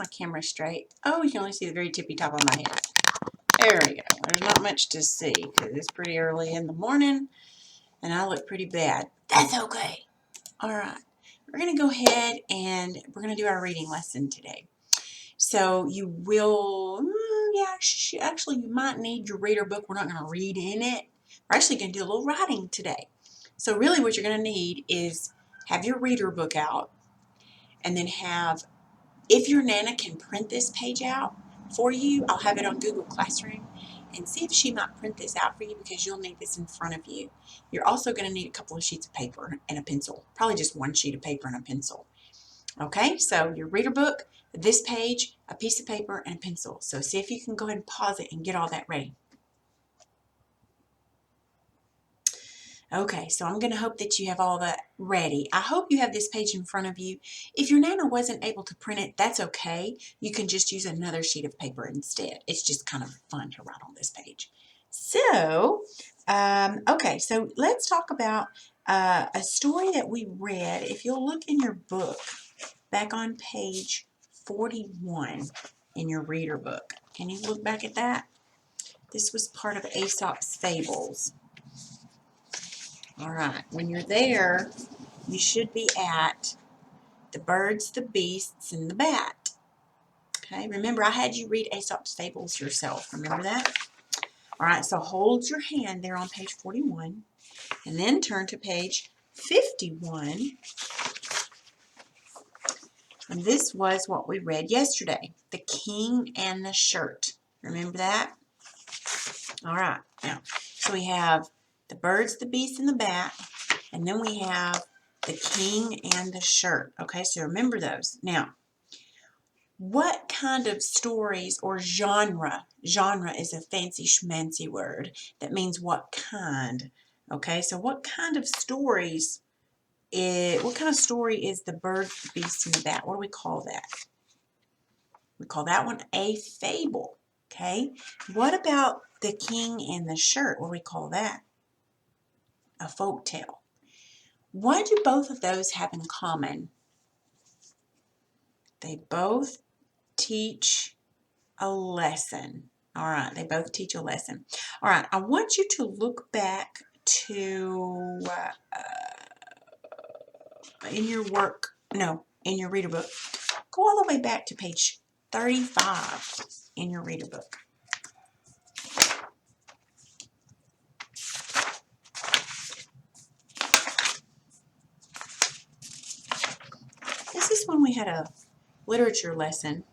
my camera straight. Oh, you can only see the very tippy top of my head. There we go. There's not much to see because it's pretty early in the morning and I look pretty bad. That's okay. All right. We're going to go ahead and we're going to do our reading lesson today. So you will, actually you might need your reader book. We're not going to read in it. We're actually going to do a little writing today. So really what you're going to need is have your reader book out and then have, if your Nana can print this page out for you, I'll have it on Google Classroom and see if she might print this out for you because you'll need this in front of you. You're also going to need a couple of sheets of paper and a pencil, probably just one sheet of paper and a pencil. Okay, so your reader book, this page, a piece of paper, and a pencil. So see if you can go ahead and pause it and get all that ready. Okay, so I'm going to hope that you have all that ready. I hope you have this page in front of you. If your Nana wasn't able to print it, that's okay. You can just use another sheet of paper instead. It's just kind of fun to write on this page. So, okay, so let's talk about a story that we read. If you'll look in your book, back on page 41 in your reader book. Can you look back at that? This was part of Aesop's Fables. All right, when you're there, you should be at the birds, the beasts, and the bat. Okay, remember I had you read Aesop's Fables yourself. Remember that? All right, so hold your hand there on page 41, and then turn to page 51. And this was what we read yesterday, The King and the Shirt. Remember that? All right, now, so we have the birds, the beast, and the bat, and then we have the king and the shirt. Okay, so remember those. Now, what kind of stories or genre? Genre is a fancy schmancy word that means what kind. Okay, so what kind of stories what kind of story is the bird, the beast, and the bat? What do we call that? We call that one a fable. Okay, what about the king and the shirt? What do we call that? A folk tale. What do both of those have in common? They both teach a lesson. All right, they both teach a lesson. All right, I want you to look back to in your reader book. Go all the way back to page 35 in your reader book. This is when we had a literature lesson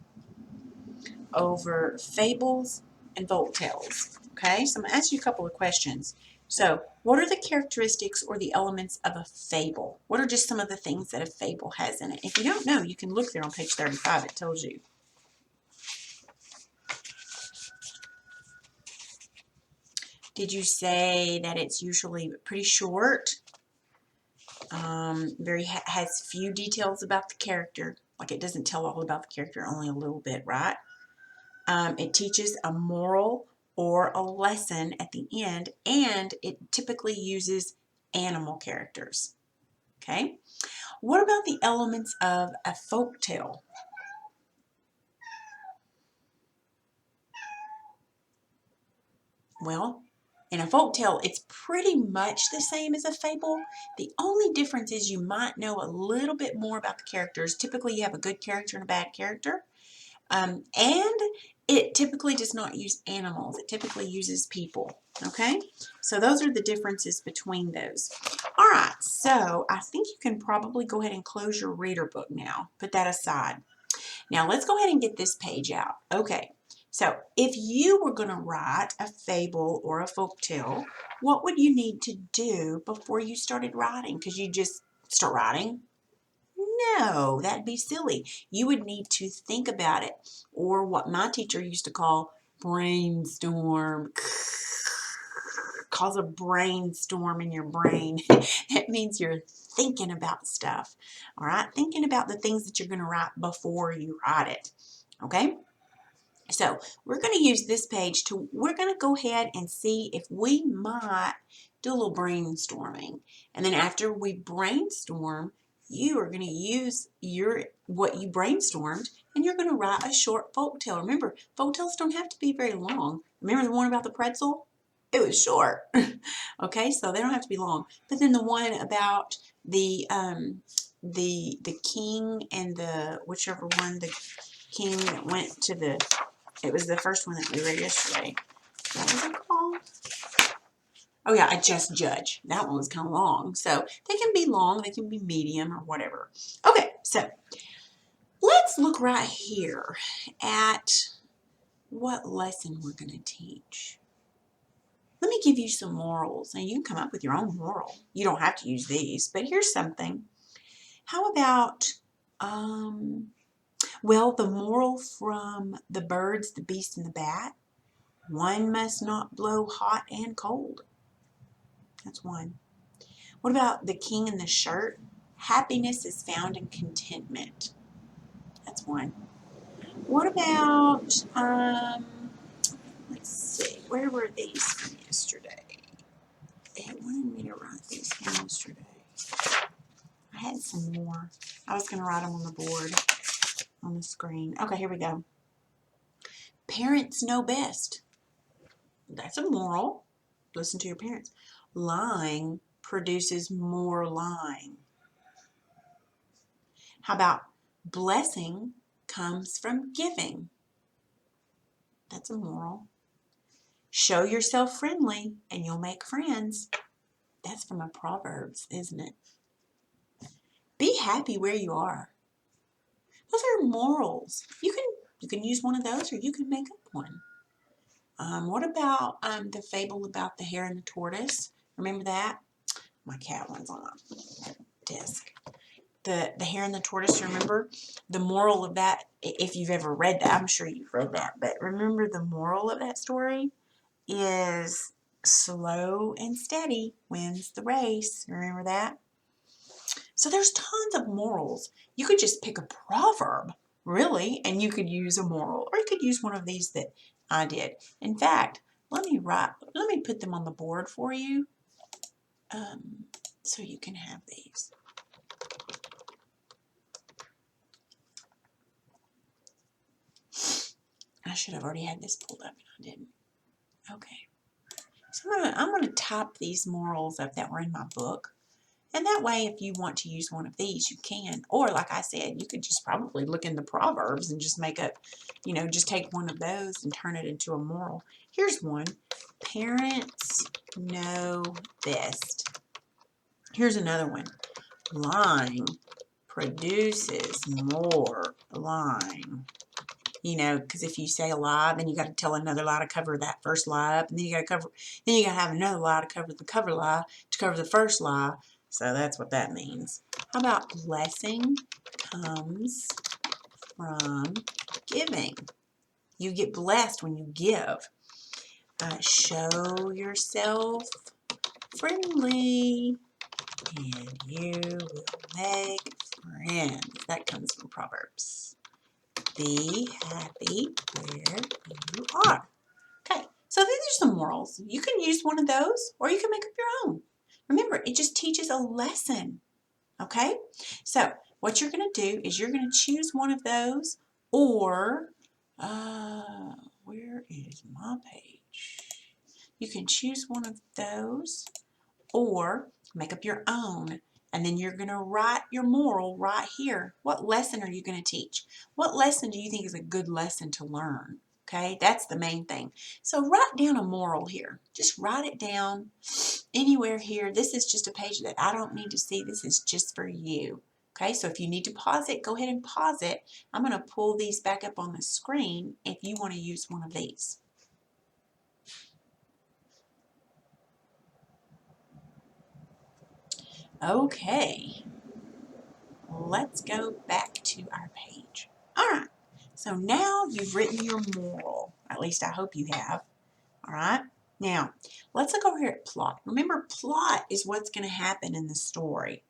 over fables and folk tales. Okay, so I'm going to ask you a couple of questions. So, what are the characteristics or the elements of a fable? What are just some of the things that a fable has in it? If you don't know, you can look there on page 35. It tells you. Did you say that it's usually pretty short? Has few details about the character. Like it doesn't tell all about the character, only a little bit, right? It teaches a moral or a lesson at the end, and it typically uses animal characters. Okay? What about the elements of a folk tale? Well, in a folk tale, it's pretty much the same as a fable. The only difference is you might know a little bit more about the characters. Typically, you have a good character and a bad character. And it typically does not use animals. It typically uses people. Okay? So those are the differences between those. All right, so I think you can probably go ahead and close your reader book now. Put that aside. Now let's go ahead and get this page out. Okay, so if you were going to write a fable or a folk tale, what would you need to do before you started writing? Because you just start writing? No, that'd be silly. You would need to think about it, or what my teacher used to call brainstorm. Cause a brainstorm in your brain. That means you're thinking about stuff. All right, thinking about the things that you're going to write before you write it. Okay, so we're going to use this page we're going to go ahead and see if we might do a little brainstorming. And then after we brainstorm, you are going to use what you brainstormed and you're going to write a short folk tale. Remember, folk tales don't have to be very long. Remember the one about the pretzel? It was short. Okay, so they don't have to be long. But then the one about the king and the whichever one, the king that went to the, it was the first one that we read yesterday. What was it called? Oh yeah, I Just Judge. That one was kind of long. So they can be long, they can be medium or whatever. Okay, so let's look right here at what lesson we're going to teach. Let me give you some morals, and you can come up with your own moral. You don't have to use these, but here's something. How about, well, the moral from the birds, the beast, and the bat. One must not blow hot and cold. That's one. What about the king and the shirt? Happiness is found in contentment. That's one. What about, let's see, where were these from yesterday? It wanted me to write these from yesterday. I had some more. I was going to write them on the board, on the screen. Okay, here we go. Parents know best. That's a moral. Listen to your parents. Lying produces more lying. How about blessing comes from giving? That's a moral. Show yourself friendly and you'll make friends. That's from a Proverbs, isn't it? Be happy where you are. Those are morals. You can use one of those, or you can make up one. What about the fable about the hare and the tortoise? Remember that? My cat one's on my desk. The hare and the tortoise, remember? The moral of that, if you've ever read that, I'm sure you've read that, but remember the moral of that story is slow and steady wins the race. Remember that? So there's tons of morals. You could just pick a proverb, really, and you could use a moral, or you could use one of these that I did. In fact, let me put them on the board for you, so you can have these. I should have already had this pulled up, and I didn't. Okay. So I'm gonna type these morals up that were in my book. And that way, if you want to use one of these, you can. Or like I said, you could just probably look in the Proverbs and just make up, just take one of those and turn it into a moral. Here's one. Parents know best. Here's another one. Lying produces more lying. Because if you say a lie, then you got to tell another lie to cover that first lie up, and then you got to have another lie to cover the cover lie to cover the first lie. So that's what that means. How about blessing comes from giving? You get blessed when you give. Show yourself friendly, and you will make friends. That comes from Proverbs. Be happy where you are. Okay, so these are some morals. You can use one of those, or you can make up your own. Remember, it just teaches a lesson. Okay, so what you're going to do is you're going to choose one of those, or where is my page? You can choose one of those, or make up your own. And then you're going to write your moral right here. What lesson are you going to teach? What lesson do you think is a good lesson to learn? Okay, that's the main thing. So write down a moral here. Just write it down anywhere here. This is just a page that I don't need to see. This is just for you. Okay, so if you need to pause it, go ahead and pause it. I'm going to pull these back up on the screen if you want to use one of these. Okay, let's go back to our page. All right, so now you've written your moral. At least I hope you have. All right, now let's look over here at plot. Remember, plot is what's going to happen in the story.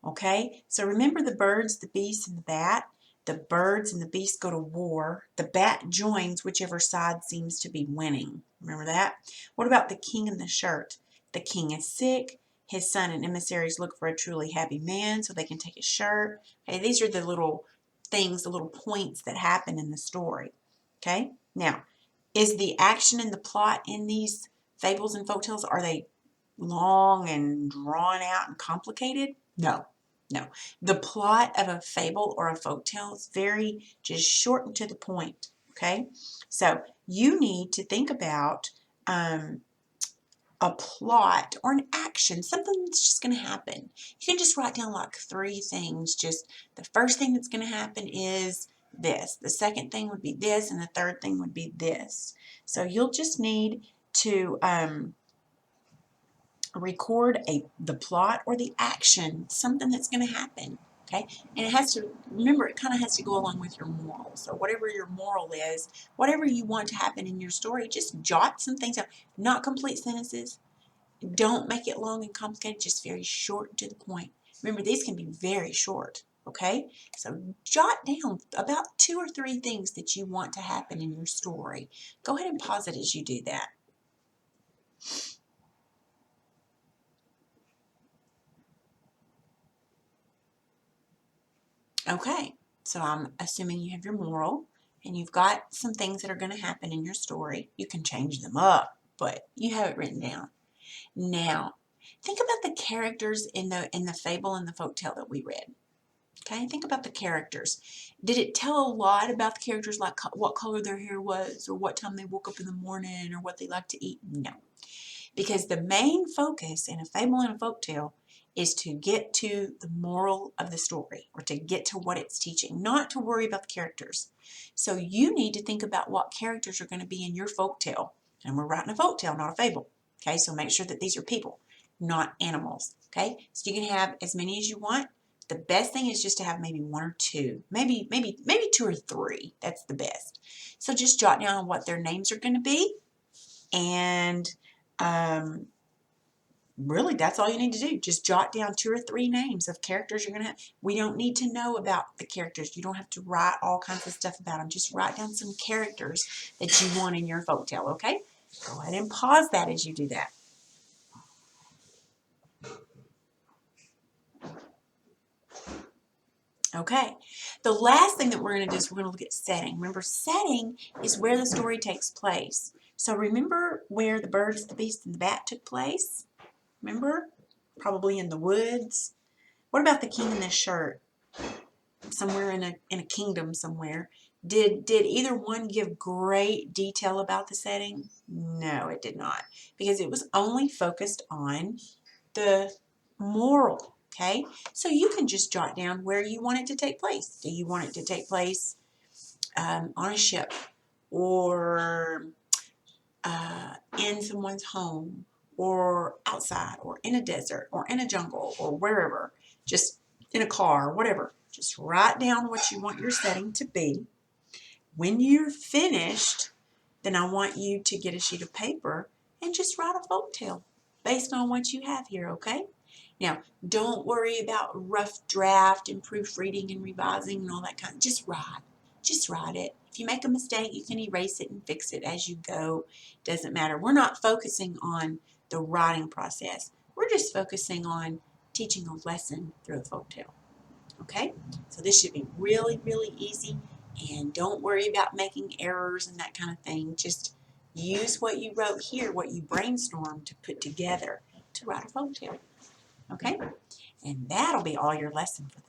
Okay, so remember the birds, the beast, and the bat. The birds and the beast go to war. The bat joins whichever side seems to be winning. Remember that? What about the king and the shirt? The king is sick. His son and emissaries look for a truly happy man so they can take his shirt. Okay, these are the little things, the little points that happen in the story. Okay? Now, is the action and the plot in these fables and folktales, are they long and drawn out and complicated? No. No. The plot of a fable or a folktale is very just short and to the point. Okay? So you need to think about a plot or an action, something that's just going to happen. You can just write down like 3 things. Just the first thing that's going to happen is this. The second thing would be this, and the third thing would be this. So you'll just need to record the plot or the action, something that's going to happen. Okay, and it has to, remember, it kind of has to go along with your moral. So whatever your moral is, whatever you want to happen in your story, just jot some things out. Not complete sentences. Don't make it long and complicated, just very short and to the point. Remember, these can be very short, okay? So jot down about 2 or 3 things that you want to happen in your story. Go ahead and pause it as you do that. Okay, so I'm assuming you have your moral and you've got some things that are going to happen in your story. You can change them up, but you have it written down. Now, think about the characters in the fable and the folktale that we read. Okay, think about the characters. Did it tell a lot about the characters, like what color their hair was, or what time they woke up in the morning, or what they like to eat? No, because the main focus in a fable and a folktale is to get to the moral of the story, or to get to what it's teaching, not to worry about the characters. So you need to think about what characters are going to be in your folktale. And we're writing a folktale, not a fable. Okay, so make sure that these are people, not animals. Okay, so you can have as many as you want. The best thing is just to have maybe 1 or 2, maybe 2 or 3. That's the best. So just jot down what their names are going to be, and really that's all you need to do. Just jot down 2 or 3 names of characters you're going to have. We don't need to know about the characters. You don't have to write all kinds of stuff about them. Just write down some characters that you want in your folktale. Okay? Go ahead and pause that as you do that. Okay, the last thing that we're going to do is we're going to look at setting. Remember, setting is where the story takes place. So remember where the birds, the beast, and the bat took place? Remember? Probably in the woods. What about the king in this shirt? Somewhere in a kingdom somewhere. Did either one give great detail about the setting? No, it did not, because it was only focused on the moral. Okay, so you can just jot down where you want it to take place. Do you want it to take place on a ship, or in someone's home, or outside, or in a desert, or in a jungle, or wherever, just in a car, whatever. Just write down what you want your setting to be. When you're finished, then I want you to get a sheet of paper and just write a folktale based on what you have here, okay? Now, don't worry about rough draft and proofreading and revising and all that kind of, just write. Just write it. If you make a mistake, you can erase it and fix it as you go. Doesn't matter. We're not focusing on the writing process. We're just focusing on teaching a lesson through a folktale. Okay? So this should be really, really easy, and don't worry about making errors and that kind of thing. Just use what you wrote here, what you brainstormed to put together to write a folktale. Okay? And that'll be all your lesson for the